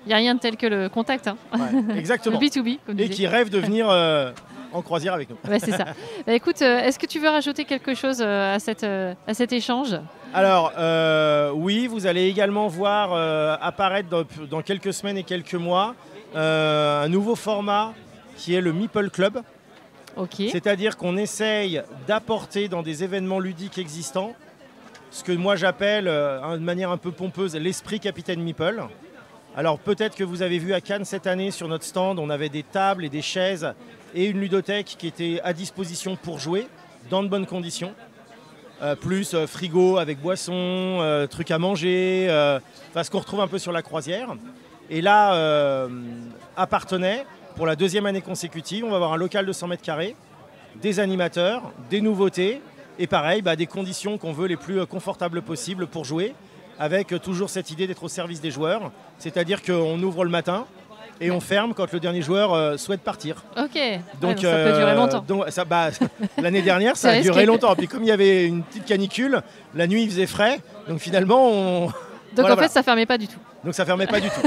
Il n'y a rien de tel que le contact. Hein. Ouais, exactement. Le B2B, comme et qui rêvent de venir en croisière avec nous. Ouais, c'est ça. Écoute, est-ce que tu veux rajouter quelque chose à cet échange? Alors, oui, vous allez également voir apparaître dans quelques semaines et quelques mois un nouveau format qui est le Meeple Club. Okay. C'est-à-dire qu'on essaye d'apporter dans des événements ludiques existants ce que moi j'appelle, de manière un peu pompeuse, l'esprit Capitaine Meeple. Alors peut-être que vous avez vu à Cannes cette année sur notre stand, on avait des tables et des chaises et une ludothèque qui était à disposition pour jouer dans de bonnes conditions. Plus frigo avec boissons, trucs à manger, ce qu'on retrouve un peu sur la croisière. Et là, à Parthenay, pour la 2e année consécutive, on va avoir un local de 100 mètres carrés, des animateurs, des nouveautés et pareil, des conditions qu'on veut les plus confortables possibles pour jouer, avec toujours cette idée d'être au service des joueurs, c'est-à-dire qu'on ouvre le matin et on ferme quand le dernier joueur souhaite partir. Ok, donc, ça peut durer longtemps. L'année dernière, ça a duré longtemps. Puis comme il y avait une petite canicule, la nuit il faisait frais, donc finalement Donc en fait, ça fermait pas du tout. Donc ça fermait pas du tout.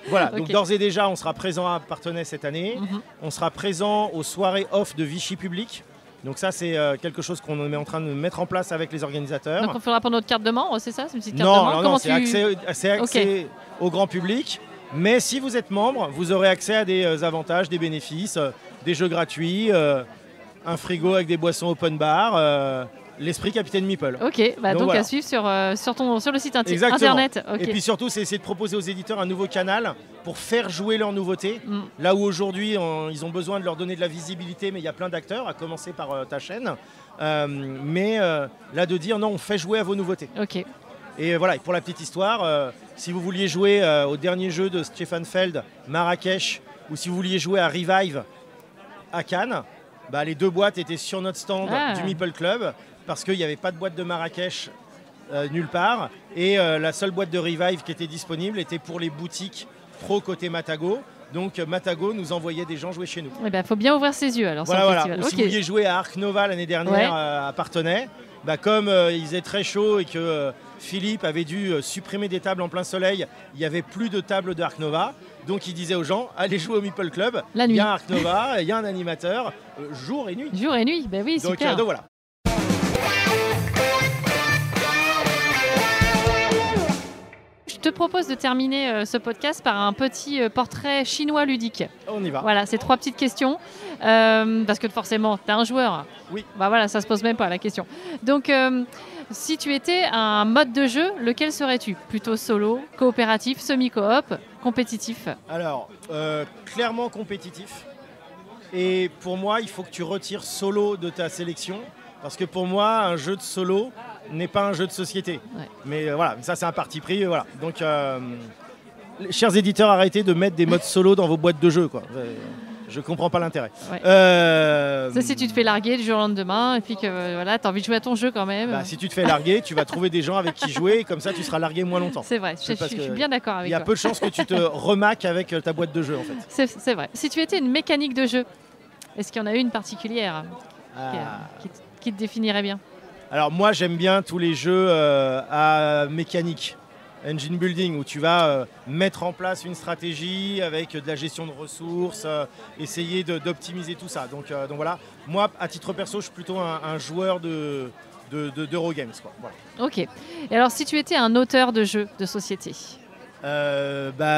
Voilà, donc d'ores et déjà, on sera présent à Parthenay cette année. On sera présent aux soirées off de Vichy Public. Donc ça, c'est quelque chose qu'on est en train de mettre en place avec les organisateurs. Donc on faudra prendre notre carte de membre, c'est ça? C'est une petite carte de membre? Non, c'est accès au grand public. Mais si vous êtes membre, vous aurez accès à des avantages, des bénéfices, des jeux gratuits, un frigo avec des boissons open bar, l'esprit Capitaine Meeple. Ok, donc voilà. À suivre sur le site internet. Okay. Et puis surtout, c'est essayer de proposer aux éditeurs un nouveau canal pour faire jouer leurs nouveautés. Là où aujourd'hui, ils ont besoin de leur donner de la visibilité, mais il y a plein d'acteurs, à commencer par ta chaîne. Mais là, de dire non, on fait jouer à vos nouveautés. Ok. Et voilà, et pour la petite histoire, si vous vouliez jouer au dernier jeu de Stefan Feld, Marrakech, ou si vous vouliez jouer à Revive à Cannes, les 2 boîtes étaient sur notre stand du Meeple Club, parce qu'il n'y avait pas de boîte de Marrakech nulle part. Et la seule boîte de Revive qui était disponible était pour les boutiques pro côté Matago. Donc Matago nous envoyait des gens jouer chez nous. Il faut bien ouvrir ses yeux alors. Voilà. Ou si vous vouliez jouer à Arc Nova l'année dernière à Parthenay, comme il faisait très chaud et que Philippe avait dû supprimer des tables en plein soleil, il n'y avait plus de tables de Arc Nova. Donc il disait aux gens, allez jouer au Meeple Club. Il y a un Arc Nova, il y a un animateur, jour et nuit. Jour et nuit, oui, super. Donc voilà. Je te propose de terminer ce podcast par un petit portrait chinois ludique. On y va. Voilà, c'est 3 petites questions. Parce que forcément, tu es un joueur. Oui. Voilà, ça se pose même pas la question. Donc, si tu étais un mode de jeu, lequel serais-tu? Plutôt solo, coopératif, semi-coop, compétitif? Alors, clairement compétitif. Et pour moi, il faut que tu retires solo de ta sélection. Parce que pour moi, un jeu de solo n'est pas un jeu de société. Ouais. Mais voilà, ça c'est un parti pris. Voilà. Donc, chers éditeurs, arrêtez de mettre des modes solo dans vos boîtes de jeux, quoi. Je comprends pas l'intérêt. Ouais. Ça, si tu te fais larguer du jour au lendemain et puis que tu as envie de jouer à ton jeu quand même. Si tu te fais larguer, tu vas trouver des gens avec qui jouer et comme ça tu seras largué moins longtemps. C'est vrai, je suis bien d'accord avec toi. Il y a peu de chances que tu te remaques avec ta boîte de jeu en fait. C'est vrai. Si tu étais une mécanique de jeu, est-ce qu'il y en a une particulière qui te définirait bien? Alors moi j'aime bien tous les jeux à mécanique. engine building, où tu vas mettre en place une stratégie avec de la gestion de ressources, essayer d'optimiser tout ça. Donc voilà, moi, à titre perso, je suis plutôt un joueur d'Eurogames, quoi. Voilà. Ok. Et alors, si tu étais un auteur de jeux de société?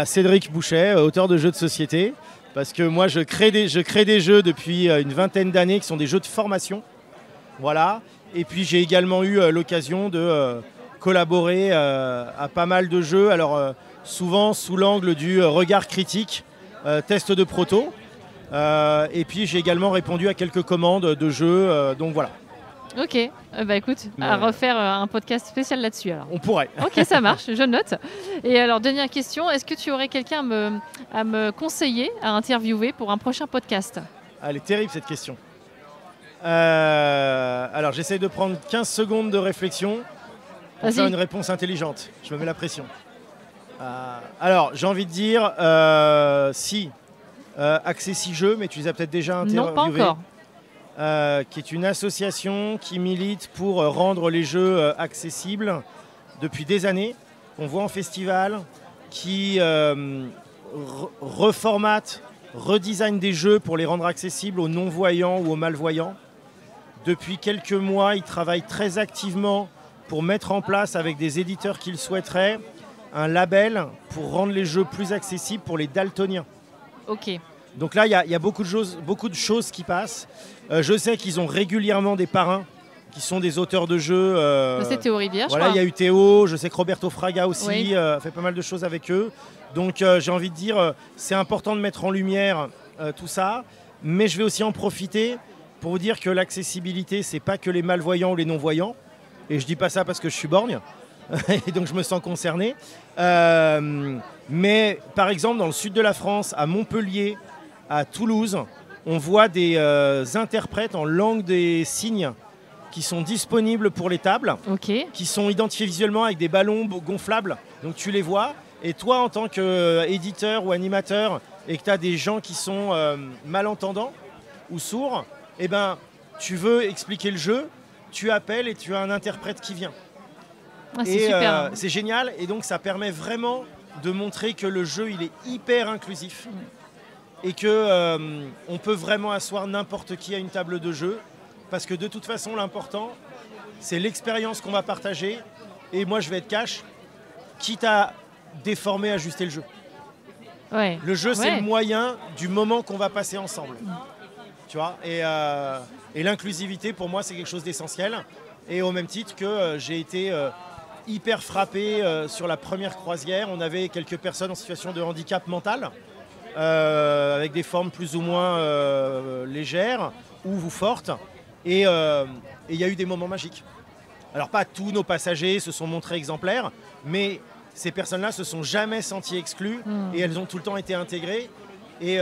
Cédric Bouchet, auteur de jeux de société, parce que moi, je crée des jeux depuis une vingtaine d'années qui sont des jeux de formation. Voilà. Et puis, j'ai également eu l'occasion de collaborer à pas mal de jeux, alors souvent sous l'angle du regard critique, test de proto. Et puis, j'ai également répondu à quelques commandes de jeux, donc voilà. Ok, écoute, à refaire un podcast spécial là-dessus alors. On pourrait. Ok, ça marche, je note. Et alors, dernière question, est-ce que tu aurais quelqu'un à me conseiller, à interviewer pour un prochain podcast? Elle est terrible cette question. Alors, j'essaie de prendre 15 secondes de réflexion pour faire une réponse intelligente. Je me mets la pression. Alors, j'ai envie de dire, Accessi Jeux, mais tu les as peut-être déjà interviewés. Non, pas encore. Qui est une association qui milite pour rendre les jeux accessibles depuis des années, qu'on voit en festival, qui reformate, redesign des jeux pour les rendre accessibles aux non-voyants ou aux malvoyants. Depuis quelques mois, ils travaillent très activement pour mettre en place, avec des éditeurs qu'ils souhaiteraient, un label pour rendre les jeux plus accessibles pour les daltoniens. Ok. Donc là, il y a beaucoup de choses qui passent. Je sais qu'ils ont régulièrement des parrains qui sont des auteurs de jeux. C'est Théo Rivière, voilà, il y a eu Théo, je sais que Roberto Fraga aussi fait pas mal de choses avec eux. Donc j'ai envie de dire, c'est important de mettre en lumière tout ça. Mais je vais aussi en profiter pour vous dire que l'accessibilité, c'est pas que les malvoyants ou les non-voyants. Et je dis pas ça parce que je suis borgne. Et donc je me sens concerné. Mais par exemple, dans le sud de la France, à Montpellier, à Toulouse, on voit des interprètes en langue des signes qui sont disponibles pour les tables, qui sont identifiés visuellement avec des ballons gonflables. Donc tu les vois. Et toi, en tant qu'éditeur ou animateur, et que tu as des gens qui sont malentendants ou sourds, eh ben, tu veux expliquer le jeu, tu appelles et tu as un interprète qui vient. C'est super. C'est génial. Et donc, ça permet vraiment de montrer que le jeu, il est hyper inclusif. Et qu'on peut vraiment asseoir n'importe qui à une table de jeu. Parce que de toute façon, l'important, c'est l'expérience qu'on va partager. Et moi, je vais être cash, quitte à déformer, ajuster le jeu. Ouais. Le jeu, c'est le moyen du moment qu'on va passer ensemble. Tu vois, et l'inclusivité, pour moi, c'est quelque chose d'essentiel. Et au même titre que j'ai été hyper frappé sur la première croisière. On avait quelques personnes en situation de handicap mental, avec des formes plus ou moins légères ou fortes. Et il y a eu des moments magiques. Alors pas tous nos passagers se sont montrés exemplaires, mais ces personnes-là se sont jamais senties exclues et elles ont tout le temps été intégrées. Et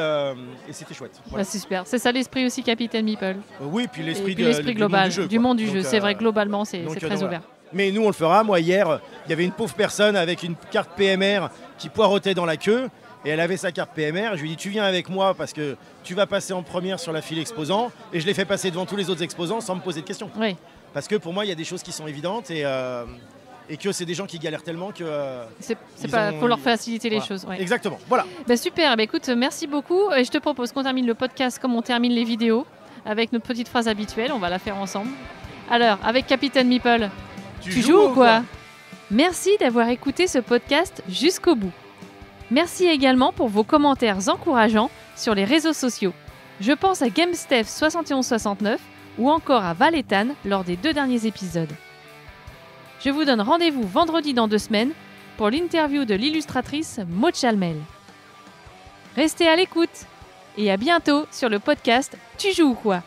c'était chouette. Voilà. C'est super. C'est ça l'esprit aussi Capitaine Meeple. Oui, puis l'esprit global du monde du jeu. Donc, c'est vrai, globalement, c'est très ouvert. Voilà. Mais nous, on le fera. Moi, hier, il y avait une pauvre personne avec une carte PMR qui poireautait dans la queue. Et elle avait sa carte PMR. Je lui ai dit, tu viens avec moi parce que tu vas passer en première sur la file exposant. Et je l'ai fait passer devant tous les autres exposants sans me poser de questions. Oui. Parce que pour moi, il y a des choses qui sont évidentes et que c'est des gens qui galèrent tellement que... faut leur faciliter les choses. Ouais. Exactement, voilà. Super, écoute, merci beaucoup. Et je te propose qu'on termine le podcast comme on termine les vidéos, avec notre petite phrase habituelle. On va la faire ensemble. Alors, avec Capitaine Meeple, tu joues ou quoi? Merci d'avoir écouté ce podcast jusqu'au bout. Merci également pour vos commentaires encourageants sur les réseaux sociaux. Je pense à GameStef7169 ou encore à Valetane lors des 2 derniers épisodes. Je vous donne rendez-vous vendredi dans 2 semaines pour l'interview de l'illustratrice Maud Chalmel. Restez à l'écoute et à bientôt sur le podcast Tu joues ou quoi?